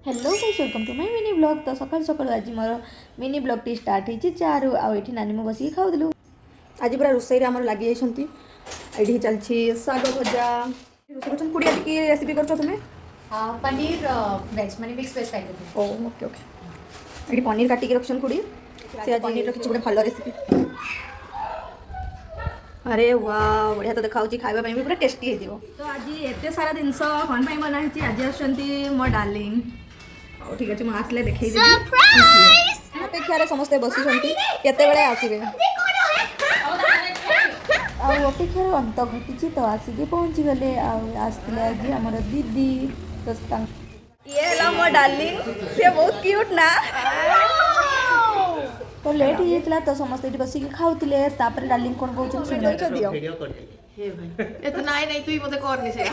Hello guys welcome to my mini vlog. तो सकाल सकाल आज मोर मिनी ब्लॉग टी स्टार्ट होती चारू आठी नानी मो बस खाऊलु। आज पूरा रोसई आम लगी ये चलती साग भजा रोषे कुड़ी आज की रेसिपी कर तुम्हें पनीर वेज माने मिक्स वेज टाइप ओ ओके ओके ये पनीर काटिक रखन कुड़ी से आज पनीर किसी गोटे भल रेसिपी। अरे वाह बढ़िया तो देखा खावा भी पूरा टेस्टी हो। तो आज एत सारा जिनस कौन बनाई आज आसुँच मो डार्लिंग ठीक अच्छे मुझे आसले देखे अपेक्षार समस्ते बसुँच केत आसवे अपेक्षार अंत घटी तो आसिक पहुँची गले आसते आज आम दीदी तो ये है मो डार्लिंग से बहुत क्यूट ना तो लेट हो जाता तो समस्ते बसिक खाऊले डार्लिंग कौन कौन सुन दियो नहीं तू मते करनी से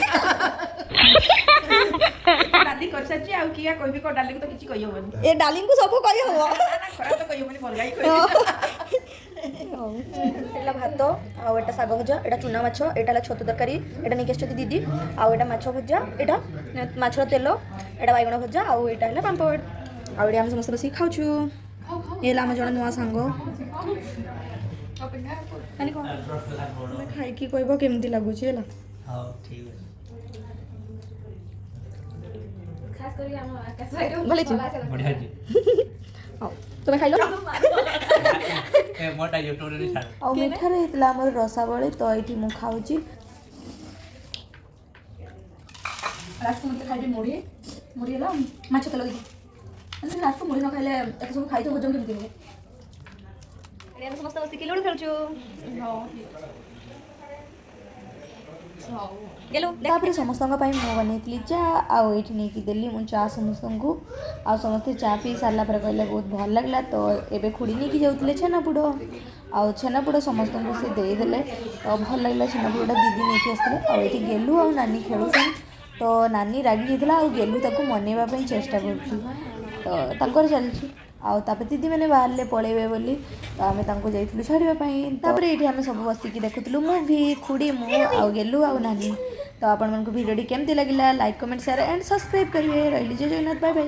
दादी कर सच्ची आ किया कहबी को डार्लिंग तो किछि कहि होबनी ए डार्लिंग को सब कहि हो खराब तो कहि होबनी भल गाई कहि सेला भात आ एटा साग भजा एटा चुना माछ एटा छतु तरकारी एटा नेके आछती दीदी आ एटा माछ भजा एटा माछर तेल एटा बैगण भजा आ एटा हला पांपड़ आ एटा हम समस्त बसी खाउछु। ये आम जन नुआ सांग खाई कह केमती लगुच तुम्हें खाइल मिठार होता आम रसावली तो ये मुझे खाऊँ लास्ट मत खाइबी मुढ़ी मुढ़ी है माछ तेल लास्ट मुढ़ी न खाइले सब खाई तो भोजन केमती हम समस्त बसिक लुडो खेलुँ समस्त बनई चा आई नहीं देली मु चा समस्त आ समस्ते चा पी सारा पर कहले बहुत भल लगला तो एबे खुड़ी नहीं कि जाऊे छेनापोड़ आ छेनापोड़ समस्त से देदेले तो भल लगला छेनापोड़ा दीदी नहीं आसते आठी गेलु आ नानी खेलुन तो नानी रागी जाता आ गेलु ताको मनवाई चेष्टा कर चलती आउे दीदी मैंने बाहर पलैबे बोली तो आम जाइलु छाड़ापी ये आम सब बसिक देखुलु मुवी खुड़ी मु आउ गेलु आउ नानी तो आपण भिडियो केमती लगे like comment share and subscribe करेंगे रही जय जगन्नाथ बाय बाय।